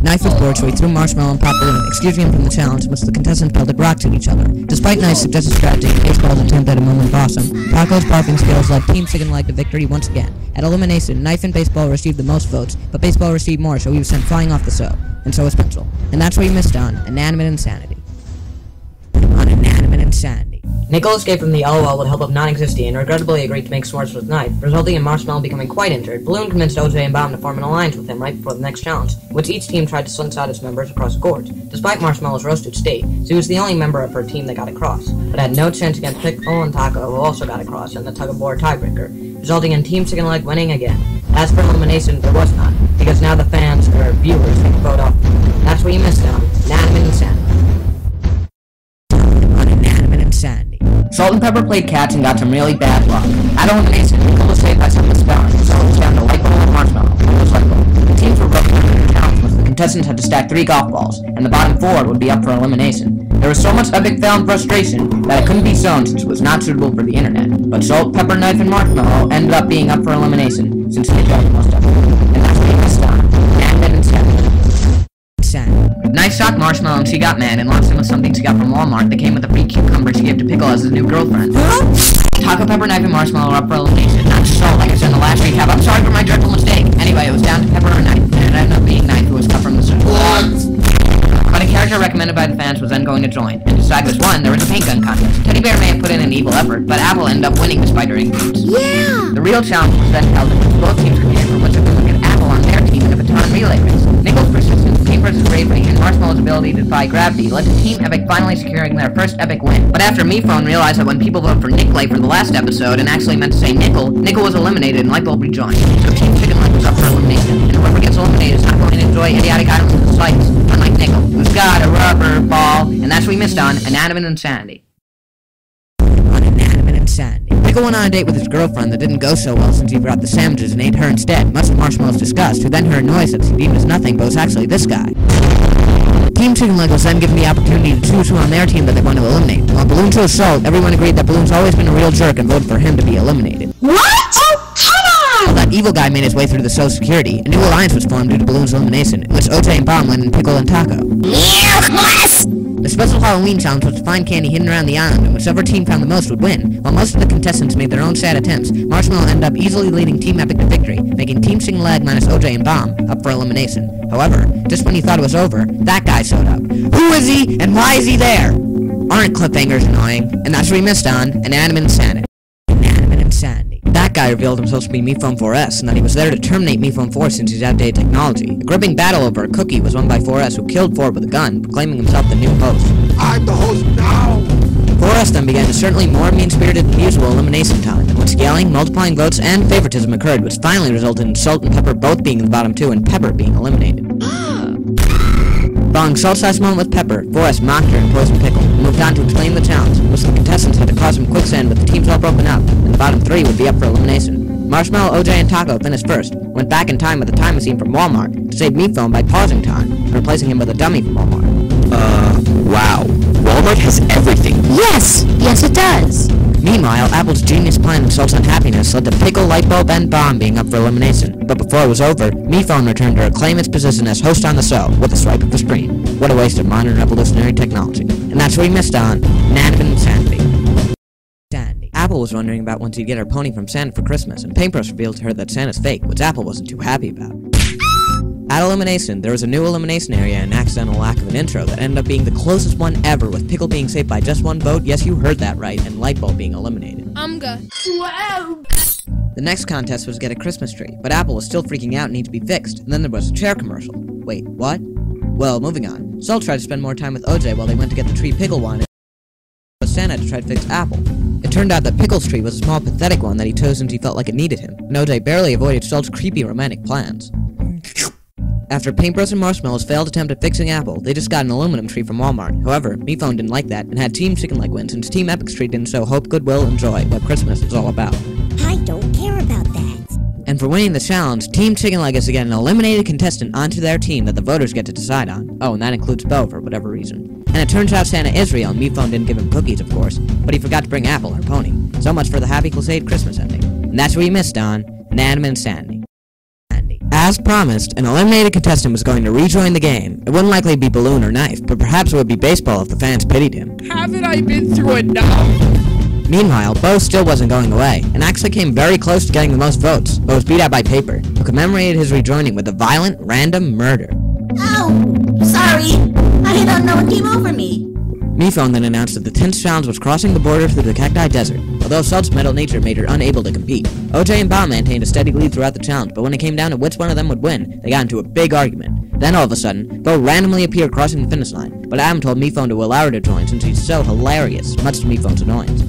Knife was bored, so he threw Marshmallow and Pop Balloon, excusing him from the challenge, in which the contestants pelted rocks at each other. Despite Knife's suggested strategy and Baseball's attempt at a moment awesome, Taco's barfing skills led Team Chicken Leg to victory once again. At Elimination, Knife and Baseball received the most votes, but Baseball received more, so he was sent flying off the show. And so was Pencil. And that's where you missed on Inanimate Insanity. On Inanimate Insanity. Nickel escaped from the LOL with the help of non-existing and regrettably agreed to make swords with Knife, resulting in Marshmallow becoming quite injured. Balloon convinced OJ and Bomb to form an alliance with him right before the next challenge, in which each team tried to slingshot its members across the gorge, despite Marshmallow's roasted state, so he was the only member of her team that got across, but had no chance against Pickle and Taco, who also got across in the tug-of-war tiebreaker, resulting in Team Chicken Leg winning again. As for elimination, there was none, because now the fans, or viewers, can vote off. That's where you missed on Inanimate Insanity. On Inanimate Insanity. Salt and Pepper played catch and got some really bad luck. At elimination, Nickel was saved by some misspelling, so it was down to Lightbulb and Marshmallow. It was Lightbulb. The teams were broken into the challenge, which the contestants had to stack 3 golf balls, and the bottom 4 would be up for elimination. There was so much epic fail and frustration that it couldn't be shown since it was not suitable for the internet. But Salt, Pepper, Knife, and Marshmallow ended up being up for elimination, since they got the most epic. And that's what he missed on. And then Knife shocked Marshmallow and she got mad and launched him with something she got from Walmart that came with a free cucumber she gave to Pickle as his new girlfriend. Taco, Pepper, Knife, and Marshmallow were up for elimination, not Salt like I said in the last recap. I'm sorry for my dreadful mistake. Anyway, it was down to Pepper or Knife, and it ended up being Knife who was cut from the show. But a character recommended by the fans was then going to join, and to decide which one, there was a paint gun contest. Teddy Bear may have put in an evil effort, but Apple ended up winning despite her ignorance. Yeah! The real challenge was then held in which both teams competed for which of them would get Apple on their team in a baton relay race. Nickel's persistence, Paintbrush's bravery, and Marshmallow's ability to defy gravity led to Team Epic finally securing their first epic win. But after MePhone realized that when people vote for Nicklay for the last episode and actually meant to say Nickel, Nickel was eliminated and Lightbulb rejoined. So Team Chicken Leg was up for elimination, and whoever gets eliminated is not going to enjoy idiotic items in the slightest, unlike Nickel, who's got a rubber ball, and that's what we missed on Inanimate Insanity. On Inanimate Insanity. Pickle went on a date with his girlfriend that didn't go so well since he brought the sandwiches and ate her instead, much to Marshmallow's disgust, who then heard a noise that seemed even as nothing but was actually this guy. Team Chicken Leg was then given the opportunity to choose who on their team that they want to eliminate. While Balloon chose Salt, everyone agreed that Balloon's always been a real jerk and voted for him to be eliminated. What? Oh, come on! While that evil guy made his way through the show's security, a new alliance was formed due to Balloon's elimination, in which OJ and Bomb went in Pickle and Taco. The special Halloween challenge was to find candy hidden around the island, and whichever team found the most would win. While most of the contestants made their own sad attempts, Marshmallow ended up easily leading Team Epic to victory, making Team Chicken Leg minus OJ and Bomb up for elimination. However, just when you thought it was over, that guy showed up. Who is he, and why is he there? Aren't cliffhangers annoying? And that's what we missed on Inanimate Insanity. Inanimate Insanity. That guy revealed himself to be MePhone 4S, and that he was there to terminate MePhone 4 since he's outdated technology. A gripping battle over a cookie was won by 4S, who killed 4 with a gun, proclaiming himself the new host. I'm the host now! 4S then began a certainly more mean-spirited than usual elimination time, in which scaling, multiplying votes, and favoritism occurred, which finally resulted in Salt and Pepper both being in the bottom 2 and Pepper being eliminated. Following Salt's last moment with Pepper, 4S mocked her and poisoned Pickle, and moved on to explain the challenge, which the contestants had to cross some quicksand with the teams all broken up, and the bottom 3 would be up for elimination. Marshmallow, OJ, and Taco finished first, went back in time with a time machine from Walmart to save MePhone by pausing time, and replacing him with a dummy from Walmart. Wow. Walmart has everything. Yes! Yes, it does. Meanwhile, Apple's genius plan and Salt's unhappiness led to Pickle, Lightbulb, and Bomb being up for elimination. But before it was over, MePhone returned to reclaim its position as host on the show with a swipe of the screen. What a waste of modern revolutionary technology. And that's what we missed on Inanimate Insanity. Apple was wondering about when she'd get her pony from Santa for Christmas, and Paintbrush revealed to her that Santa's fake, which Apple wasn't too happy about. At elimination, there was a new elimination area and an accidental lack of an intro that ended up being the closest one ever, with Pickle being saved by just 1 vote, yes you heard that right, and Lightbulb being eliminated. Wow. The next contest was to get a Christmas tree, but Apple was still freaking out and needed to be fixed, and then there was a chair commercial. Wait, what? Well, moving on. Salt tried to spend more time with OJ while they went to get the tree Pickle wanted, but Santa to try to fix Apple. It turned out that Pickle's tree was a small, pathetic one that he chose since he felt like it needed him, and OJ barely avoided Salt's creepy romantic plans. After Paintbrush and Marshmallow's failed attempt at fixing Apple, they just got an aluminum tree from Walmart. However, MePhone didn't like that, and had Team Chicken Leg win since Team Epic's tree didn't show hope, goodwill, and joy, what Christmas is all about. I don't care about that. And for winning the challenge, Team Chicken Leg is to get an eliminated contestant onto their team that the voters get to decide on. Oh, and that includes Bo for whatever reason. And it turns out Santa is real, and MePhone didn't give him cookies, of course, but he forgot to bring Apple, her pony. So much for the happy cliched Christmas ending. And that's where you missed on Inanimate Insanity. As promised, an eliminated contestant was going to rejoin the game. It wouldn't likely be balloon or knife, but perhaps it would be baseball if the fans pitied him. Haven't I been through enough? Meanwhile, Bo still wasn't going away, and actually came very close to getting the most votes, but was beat out by Paper, who commemorated his rejoining with a violent, random murder. Oh, sorry. I don't know what came over me. Mephone then announced that the 10th challenge was crossing the border through the Cacti Desert. Although Salt's metal nature made her unable to compete, OJ and Bomb maintained a steady lead throughout the challenge, but when it came down to which one of them would win, they got into a big argument. Then all of a sudden, Bo randomly appeared crossing the finish line, but Adam told Mephone to allow her to join since he's so hilarious, much to Mephone's annoyance.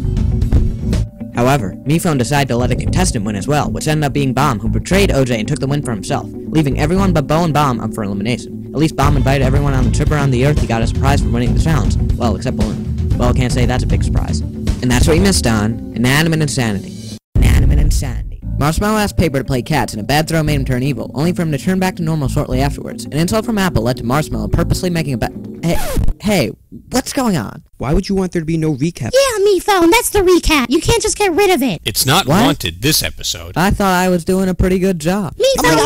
However, Mephone decided to let a contestant win as well, which ended up being Bomb, who betrayed OJ and took the win for himself, leaving everyone but Bo and Bomb up for elimination. At least Bomb invited everyone on the trip around the Earth he got as a prize for winning the challenge. Well, except Balloon. Well, I can't say that's a big surprise. And that's what you missed on Inanimate Insanity. Inanimate Insanity. Marshmallow asked Paper to play Cats, and a bad throw made him turn evil, only for him to turn back to normal shortly afterwards. An insult from Apple led to Marshmallow purposely making a Hey, what's going on? Why would you want there to be no recap? Yeah, Mephone, that's the recap. You can't just get rid of it. It's not What? wanted this episode. I thought I was doing a pretty good job. Mephone,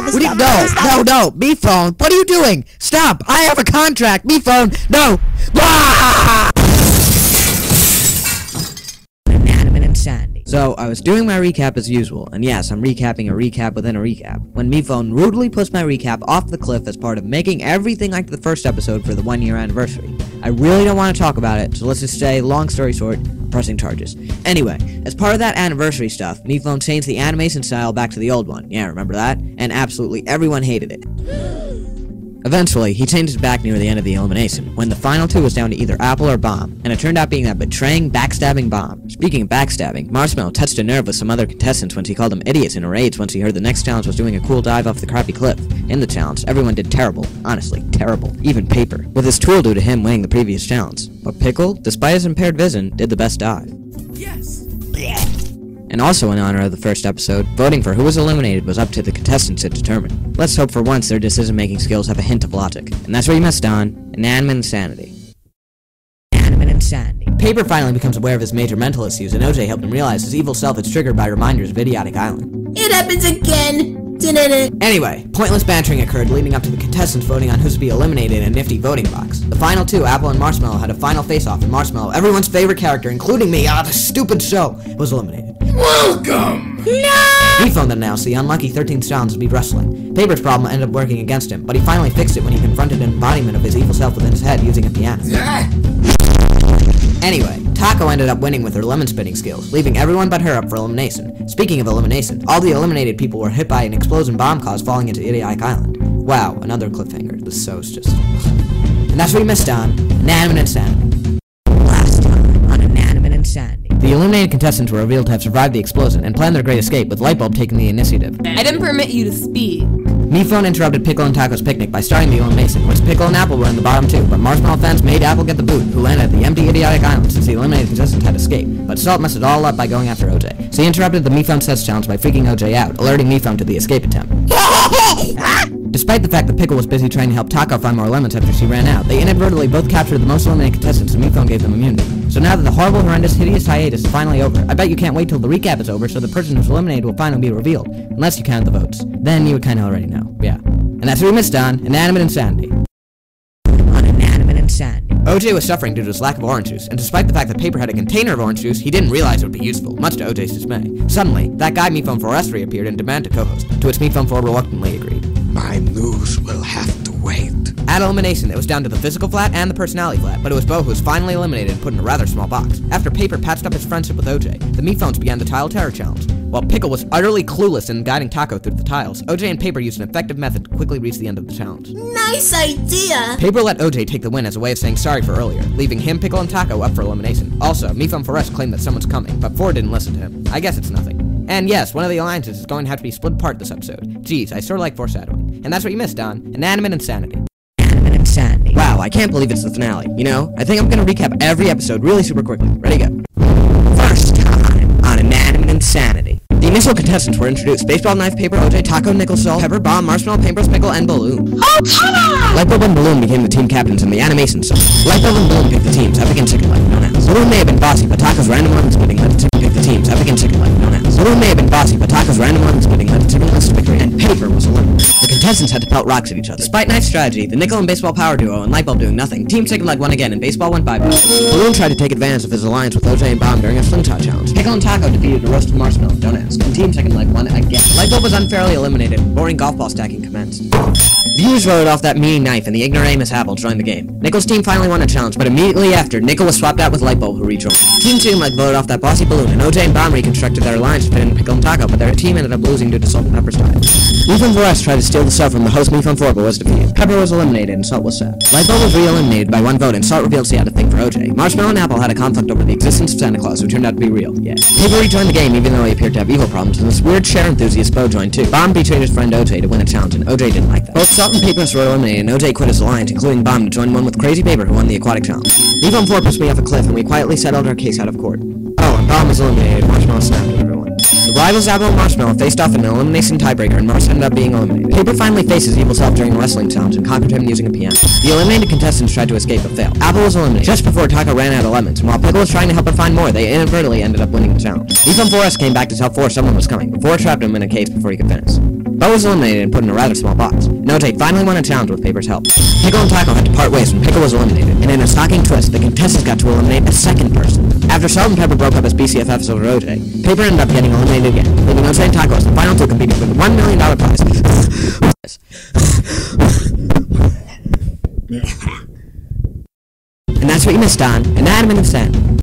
What are you doing? No, Mephone, what are you doing? Stop! I have a contract! Mephone, no! Ah! Inanimate Insanity. So, I was doing my recap as usual, and yes, I'm recapping a recap within a recap, when Mephone rudely pushed my recap off the cliff as part of making everything like the first episode for the 1-year anniversary. I really don't want to talk about it, so let's just say, long story short, pressing charges. Anyway, as part of that anniversary stuff, Mephone changed the animation style back to the old one. Yeah, remember that? And absolutely everyone hated it. Eventually, he changed it back near the end of the elimination, when the final two was down to either Apple or Bomb, and it turned out being that betraying, backstabbing Bomb. Speaking of backstabbing, Marshmallow touched a nerve with some other contestants when she called them idiots in a rage once he heard the next challenge was doing a cool dive off the crappy cliff. In the challenge, everyone did terrible. Honestly, terrible. Even Paper, with his tool due to him winning the previous challenge. But Pickle, despite his impaired vision, did the best dive. Yes. And also in honor of the first episode, voting for who was eliminated was up to the contestants to determine. Let's hope for once their decision-making skills have a hint of logic. And that's what you missed on Inanimate Insanity. Inanimate Insanity. Paper finally becomes aware of his major mental issues, and OJ helped him realize his evil self is triggered by reminders of Idiotic Island. It happens again. Anyway, pointless bantering occurred leading up to the contestants voting on who's to be eliminated in a nifty voting box. The final two, Apple and Marshmallow, had a final face-off, and Marshmallow, everyone's favorite character, including me, this stupid show, was eliminated. Welcome. Mephone then announced the unlucky 13th challenge to be wrestling. Paper's problem ended up working against him, but he finally fixed it when he confronted an embodiment of his evil self within his head using a piano. Anyway, Taco ended up winning with her lemon spitting skills, leaving everyone but her up for elimination. Speaking of elimination, all the eliminated people were hit by an explosion bomb caused falling into Idiotic Island. Wow, another cliffhanger. The show's just... And that's what you missed on Inanimate Insanity. Last time on Inanimate Insanity. The eliminated contestants were revealed to have survived the explosion and planned their great escape, with Lightbulb taking the initiative. I didn't permit you to speak. Mephone interrupted Pickle and Taco's picnic by starting the elimination, which Pickle and Apple were in the bottom two, but Marshmallow fans made Apple get the boot, who landed at the empty Idiotic Island since the eliminated contestant had escaped, but Salt messed it all up by going after OJ. So he interrupted the Mephone test challenge by freaking OJ out, alerting Mephone to the escape attempt. Despite the fact that Pickle was busy trying to help Taco find more lemons after she ran out, they inadvertently both captured the most eliminated contestants and Mephone gave them immunity. So now that the horrible, horrendous, hideous hiatus is finally over, I bet you can't wait till the recap is over so the person who's eliminated will finally be revealed, unless you count the votes. Then you would kinda already know, yeah. And that's what we missed on Inanimate Insanity. On Inanimate Insanity. OJ was suffering due to his lack of orange juice, and despite the fact that Paper had a container of orange juice, he didn't realize it would be useful, much to OJ's dismay. Suddenly, that guy Mephone 4S reappeared and demanded to co-host, to which Mephone 4 reluctantly agreed. My news will have to wait. At elimination, it was down to the physical flat and the personality flat, but it was Bo who was finally eliminated and put in a rather small box. After Paper patched up his friendship with OJ, the Mephones began the Tile Terror Challenge. While Pickle was utterly clueless in guiding Taco through the tiles, OJ and Paper used an effective method to quickly reach the end of the challenge. Nice idea. Paper let OJ take the win as a way of saying sorry for earlier, leaving him, Pickle, and Taco up for elimination. Also, Mephone 4S claimed that someone's coming, but 4 didn't listen to him. I guess it's nothing. And yes, one of the alliances is going to have to be split apart this episode. Geez, I sort of like foreshadowing. And that's what you missed on Inanimate Insanity. Inanimate Insanity. Wow, I can't believe it's the finale. You know, I think I'm gonna recap every episode really super quickly. Ready, go. First time on Inanimate Insanity. The initial contestants were introduced: Baseball, Knife, Paper, OJ, Taco, Nickel, Salt, Pepper, Bomb, Marshmallow, Paintbrush, Pickle, and Balloon. Oh, come on! Lightbulb and Balloon became the team captains in the animation song. Lightbulb and Balloon picked the teams, Epic and Chicken Life, known as. Balloon may have been bossy, but Taco's random lemon spitting let the team pick the teams, Epic and Chicken Life. Taco's random lemon splitting led to Timberland's victory, and Paper was eliminated. The contestants had to pelt rocks at each other. Despite Knife's strategy, the Nickel and Baseball power duo and Lightbulb doing nothing, Team Chicken Leg won again and Baseball went bye-bye. Balloon tried to take advantage of his alliance with OJ and Bomb during a slingshot challenge. Pickle and Taco defeated a roasted marshmallow, don't ask, and Team Chicken Leg won again. Lightbulb was unfairly eliminated, and boring golf ball stacking commenced. Viewers voted off that meaning Knife, and the ignoramus Apple joined the game. Nickel's team finally won a challenge, but immediately after, Nickel was swapped out with Lightbulb, who rejoined. Team Chicken Leg voted off that bossy Balloon, and OJ and Bomb reconstructed their alliance to fit in Pickle and Taco, but their team ended up losing due to Salt and Pepper's tie. Leaf and Forest tried to steal the stuff from the host Leaf on 4, but was defeated. Pepper was eliminated, and Salt was sad. Lightbulb was re-eliminated by one vote, and Salt revealed she had a thing for OJ. Marshmallow and Apple had a conflict over the existence of Santa Claus, who turned out to be real. Yeah. Paper rejoined the game, even though he appeared to have evil problems, and this weird share enthusiast Bo joined too. Bomb betrayed his friend OJ to win a challenge, and OJ didn't like that. Both Salt and Paper were eliminated, and OJ quit his alliance, including Bomb, to join one with Crazy Paper, who won the aquatic challenge. Leaf on 4 pushed me off a cliff, and we quietly settled our case out of court. Oh, and Bomb was eliminated. Marshmallow snapped at everyone. The rivals Apple and Marshmallow faced off in an elimination tiebreaker, and Marsh ended up being eliminated. Paper finally faced his evil self during a wrestling challenge and conquered him using a piano. The eliminated contestants tried to escape but failed. Apple was eliminated just before Taco ran out of lemons, and while Pickle was trying to help her find more, they inadvertently ended up winning the challenge. Leaf on Forest came back to tell Forrest someone was coming, but Forrest trapped him in a cage before he could finish. Bo was eliminated and put in a rather small box. OJ finally won a challenge with Paper's help. Pickle and Taco had to part ways when Pickle was eliminated, and in a shocking twist, the contestants got to eliminate a second person. After Salt and Pepper broke up as BCFFs over OJ, Paper ended up getting eliminated again, leaving OJ and Taco as the final two competing for the $1 million prize. And that's what you missed on Inanimate.